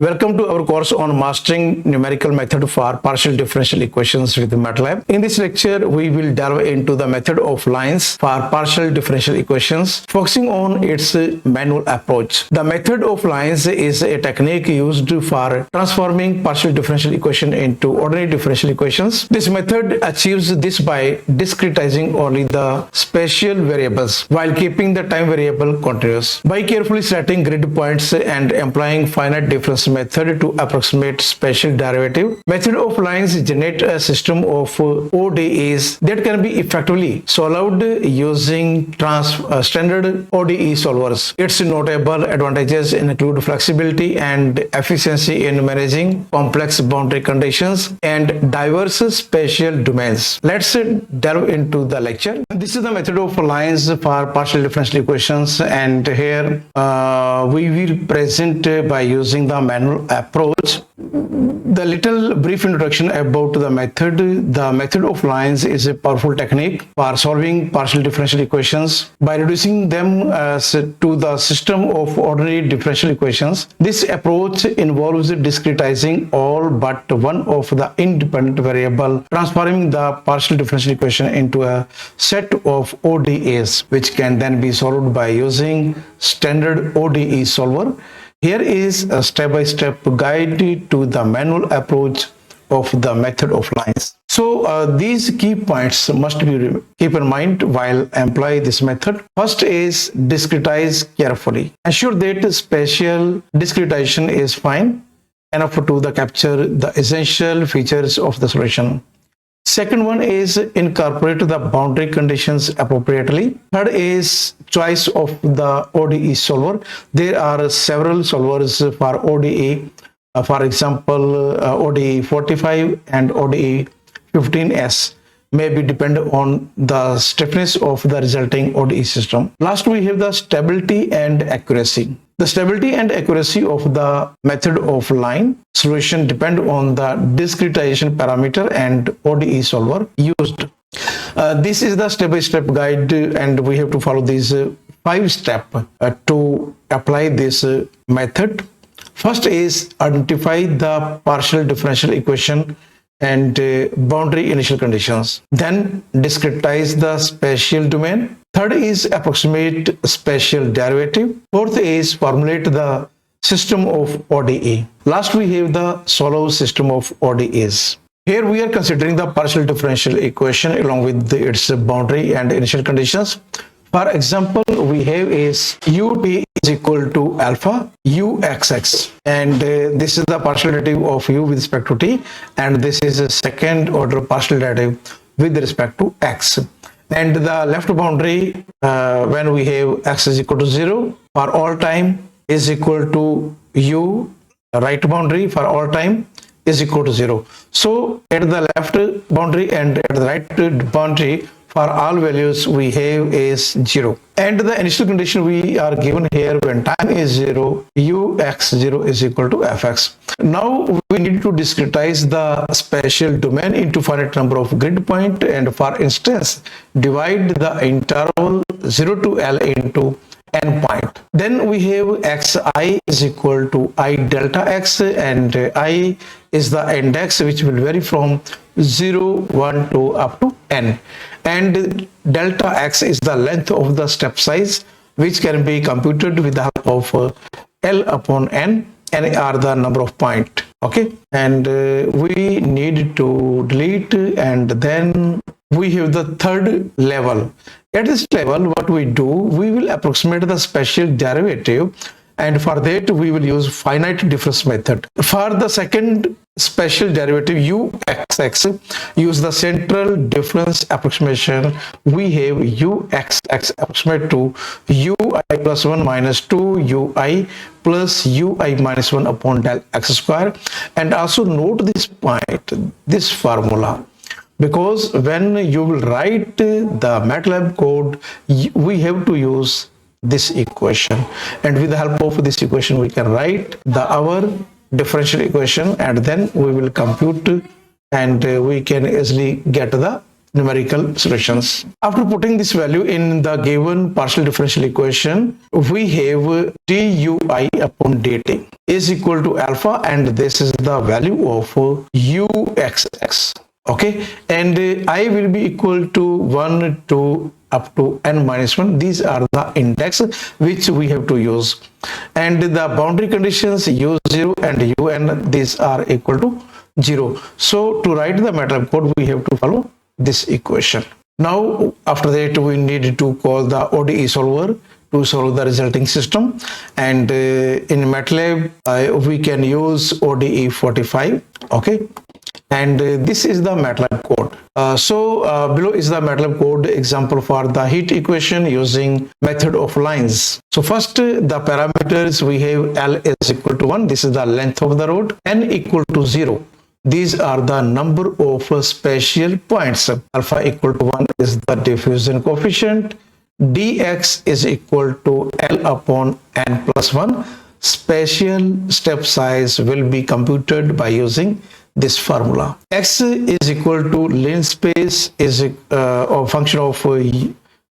Welcome to our course on mastering numerical method for partial differential equations with MATLAB. In this lecture, we will delve into the method of lines for partial differential equations, focusing on its manual approach. The method of lines is a technique used for transforming partial differential equation into ordinary differential equations. This method achieves this by discretizing only the spatial variables while keeping the time variable continuous. By carefully setting grid points and applying finite difference method to approximate spatial derivative, method of lines generate a system of ODEs that can be effectively solved using standard ODE solvers. Its notable advantages include flexibility and efficiency in managing complex boundary conditions and diverse spatial domains. Let's delve into the lecture. This is the method of lines for partial differential equations, and here we will present by using the manual approach. The little brief introduction about the method. The method of lines is a powerful technique for solving partial differential equations by reducing them to the system of ordinary differential equations. This approach involves discretizing all but one of the independent variable, transforming the partial differential equation into a set of ODEs, which can then be solved by using standard ODE solver. Here is a step-by-step guide to the manual approach of the method of lines. So these key points must be keep in mind while employ this method. First is discretize carefully. Ensure that spatial discretization is fine enough to capture the essential features of the solution. Second one is incorporate the boundary conditions appropriately. Third is choice of the ODE solver. There are several solvers for ODE. For example, ODE 45 and ODE 15S may be dependent on the stiffness of the resulting ODE system. Last, we have the stability and accuracy. The stability and accuracy of the method of line solution depend on the discretization parameter and ODE solver used. This is the step-by-step guide, and we have to follow these 5 steps to apply this method. First is identify the partial differential equation and boundary initial conditions. Then discretize the spatial domain. Third is approximate spatial derivative. Fourth is formulate the system of ODE. Last, we have the solve system of ODEs. Here we are considering the partial differential equation along with its boundary and initial conditions. For example, we have is ut is equal to alpha uxx, and this is the partial derivative of u with respect to t, and this is a second order partial derivative with respect to x. And the left boundary, when we have x is equal to 0 for all time is equal to u, right boundary for all time is equal to 0. So at the left boundary and at the right boundary for all values we have is 0. And the initial condition we are given here when time is 0, ux0 is equal to fx. Now we need to discretize the spatial domain into finite number of grid point, and for instance divide the interval 0 to L into n point. Then we have xi is equal to I delta x, and I is the index which will vary from 0, 1 to up to n, and delta x is the length of the step size which can be computed with the help of L upon n. N are the number of point. Okay, and we need to delete, and then we have the third level. At this level, what we do, we will approximate the spatial derivative, and for that we will use finite difference method. For the second spatial derivative uxx, use the central difference approximation. We have uxx approximate to ui plus 1 minus 2 ui plus ui minus 1 upon del x square. And also note this point, this formula, because when you will write the MATLAB code, we have to use this equation, and with the help of this equation we can write our differential equation, and then we will compute, and we can easily get the numerical solutions. After putting this value in the given partial differential equation, we have dui upon dt is equal to alpha, and this is the value of uxx. Okay, and I will be equal to 1 to up to n minus 1. These are the index which we have to use, and the boundary conditions u0 and un, these are equal to 0. So to write the MATLAB code, we have to follow this equation. Now after that, we need to call the ODE solver to solve the resulting system, and in MATLAB we can use ODE 45. Okay, and this is the MATLAB code. Below is the MATLAB code example for the heat equation using method of lines. So first, the parameters we have: L is equal to 1, this is the length of the rod; N equal to 0, these are the number of spatial points; alpha equal to 1 is the diffusion coefficient; dx is equal to L upon n plus 1. Spatial step size will be computed by using this formula. X is equal to length space is a function of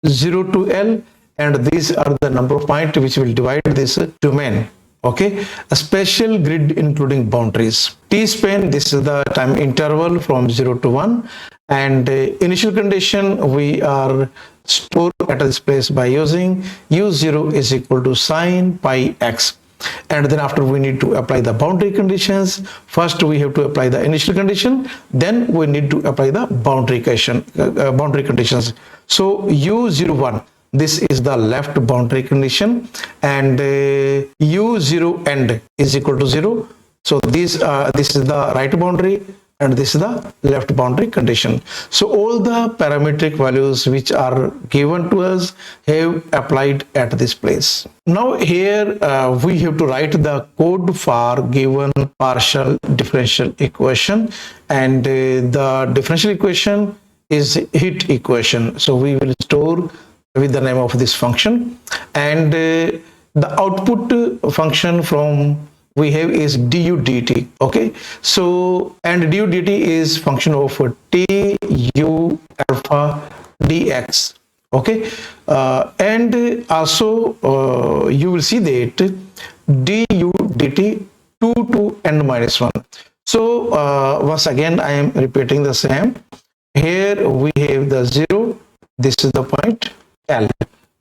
0 to L, and these are the number of points which will divide this domain. Okay, a spatial grid including boundaries. T span, this is the time interval from 0 to 1, and initial condition we are stored at this place by using u0 is equal to sine pi x. And then after, we need to apply the boundary conditions. First we have to apply the initial condition, then we need to apply the boundary conditions. So u01, this is the left boundary condition, and u0 end is equal to 0. So this is the right boundary, and this is the left boundary condition. So all the parametric values which are given to us have applied at this place. Now here we have to write the code for given partial differential equation, and the differential equation is heat equation. So we will store with the name of this function, and the output function from we have is du dt. Okay, so and du dt is function of t u alpha dx. Okay, and also you will see that du dt 2 to n minus 1. So once again I am repeating the same. Here we have the 0, this is the point L.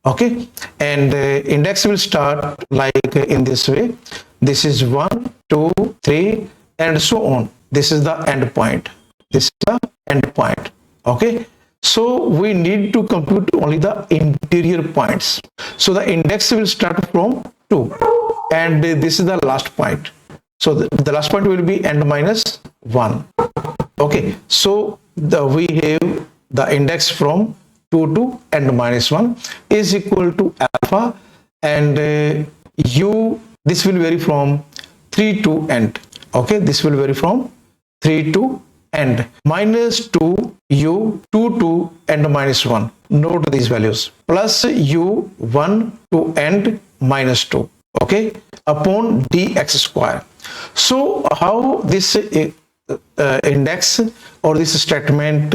Okay, and index will start like in this way. This is 1, 2, 3, and so on. This is the end point. This is the end point. Okay, so we need to compute only the interior points. So the index will start from 2, and this is the last point. So the last point will be n minus 1. Okay, so we have the index from 2 to n minus 1 is equal to alpha, and u, this will vary from 3 to end. Okay, this will vary from 3 to end. Minus 2 u 2 to end minus 1. Note these values. Plus u 1 to end minus 2. Okay, upon dx square. So how this index or this statement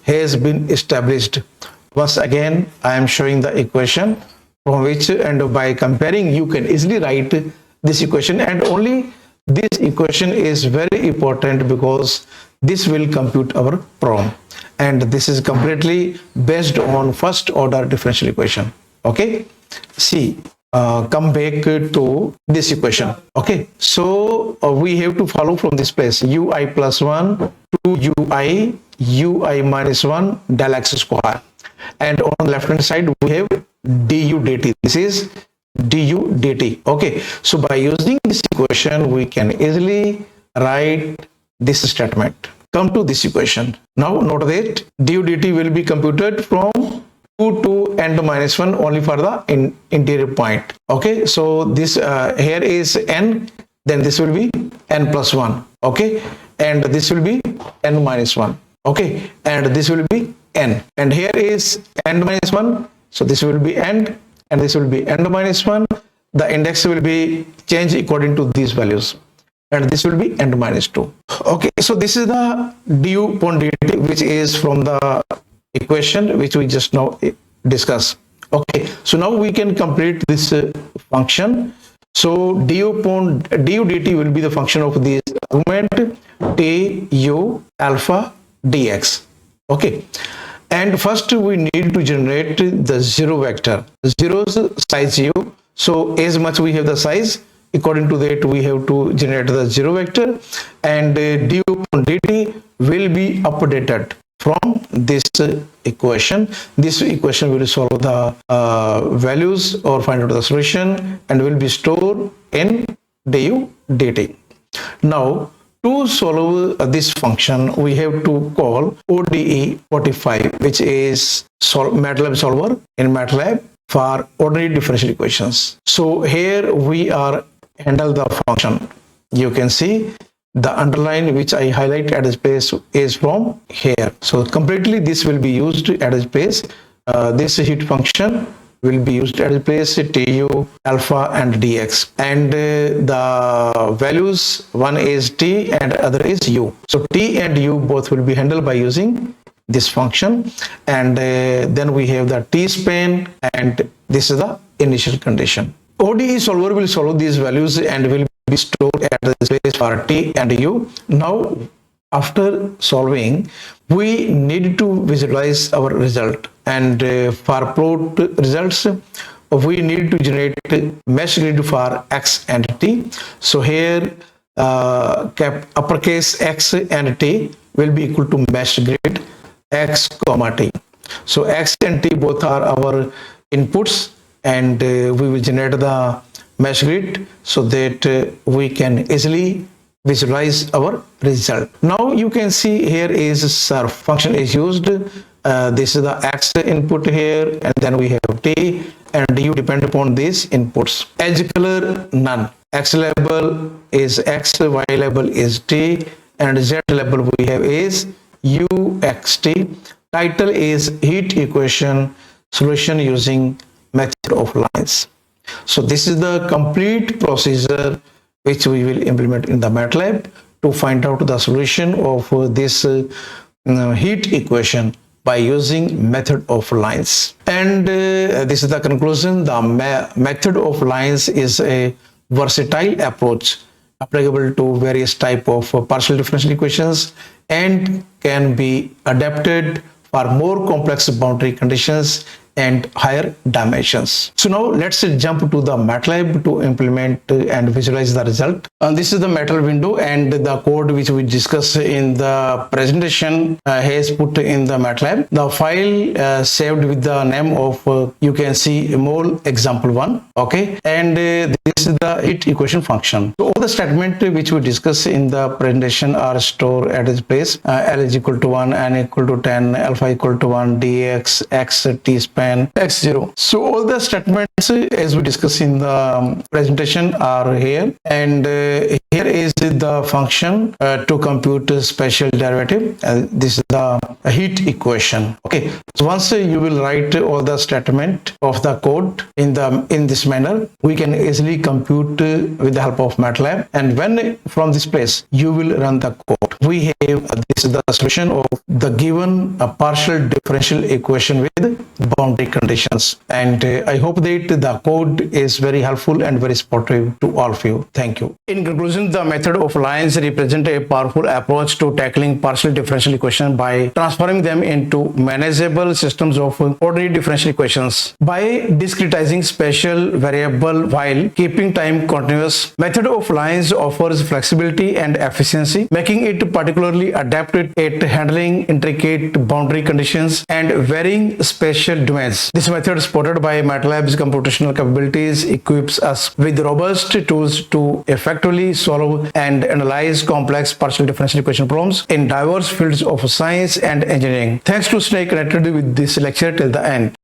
has been established? Once again I am showing the equation from which, and by comparing you can easily write this equation, and only this equation is very important because this will compute our problem, and this is completely based on first order differential equation. Okay, see, come back to this equation. Okay, so we have to follow from this place: ui plus 1 to ui minus 1 del x square, and on the left hand side we have du dt. This is du dt. Okay, so by using this equation we can easily write this statement. Come to this equation. Now note that du dt will be computed from 2 to n minus 1 only for the interior point. Okay, so this here is n, then this will be n plus 1. Okay, and this will be n minus 1. Okay, and this will be n, and here is n minus 1, so this will be n, and this will be n minus 1. The index will be changed according to these values, and this will be n minus 2. Okay, so this is the du upon dt, which is from the equation which we just now discussed. Okay, so now we can complete this function. So du dt will be the function of this argument t u alpha dx. Okay, and first we need to generate the zero vector. Zero's size u, so as much we have the size, according to that we have to generate the zero vector, and du upon dt will be updated from this equation. This equation will solve the values or find out the solution and will be stored in du dt. Now to solve this function, we have to call ODE 45, which is MATLAB solver in MATLAB for ordinary differential equations. So here we are handle the function. You can see the underline which I highlight at this place is from here. So completely this will be used at this place. This heat function will be used at this place, tu alpha and dx, and the values, one is t and other is u. So t and u both will be handled by using this function, and then we have the t span, and this is the initial condition. ODE solver will solve these values and will be stored at the space for t and u. Now after solving, we need to visualize our result, and for plot results we need to generate mesh grid for x and t. So here uppercase x and t will be equal to mesh grid x comma t. So x and t both are our inputs, and we will generate the mesh grid so that we can easily visualize our result. Now you can see here is surf function is used. This is the x input here, and then we have t and u depend upon these inputs. Edge color none. X label is x, y label is t, and z label we have is u x t. Title is heat equation solution using method of lines. So this is the complete procedure which we will implement in the MATLAB to find out the solution of this heat equation by using method of lines. And this is the conclusion. The method of lines is a versatile approach applicable to various type of partial differential equations and can be adapted for more complex boundary conditions and higher dimensions. So now let's jump to the MATLAB to implement and visualize the result. And this is the MATLAB window, and the code which we discussed in the presentation has put in the MATLAB. The file saved with the name of you can see MoL example1. Okay, and this is the heat equation function. So all the statement which we discussed in the presentation are stored at its place. L is equal to 1, n equal to 10, alpha equal to 1, dx, x, t span, x0. So all the statements as we discussed in the presentation are here, and here is the function to compute special derivative. This is the heat equation. Okay, so once you will write all the statement of the code in this manner, we can easily compute with the help of MATLAB, and when from this place you will run the code, we have this is the solution of the given partial differential equation with boundary conditions. And I hope that the code is very helpful and very supportive to all of you. Thank you. In conclusion, the method of lines represent a powerful approach to tackling partial differential equations by transforming them into manageable systems of ordinary differential equations. By discretizing special variable while keeping time continuous, method of lines offers flexibility and efficiency, making it particularly adapted at handling intricate boundary conditions and varying spatial domains. This method, supported by MATLAB's computational capabilities, equips us with robust tools to effectively solve and analyze complex partial differential equation problems in diverse fields of science and engineering. Thanks to stay connected with this lecture till the end.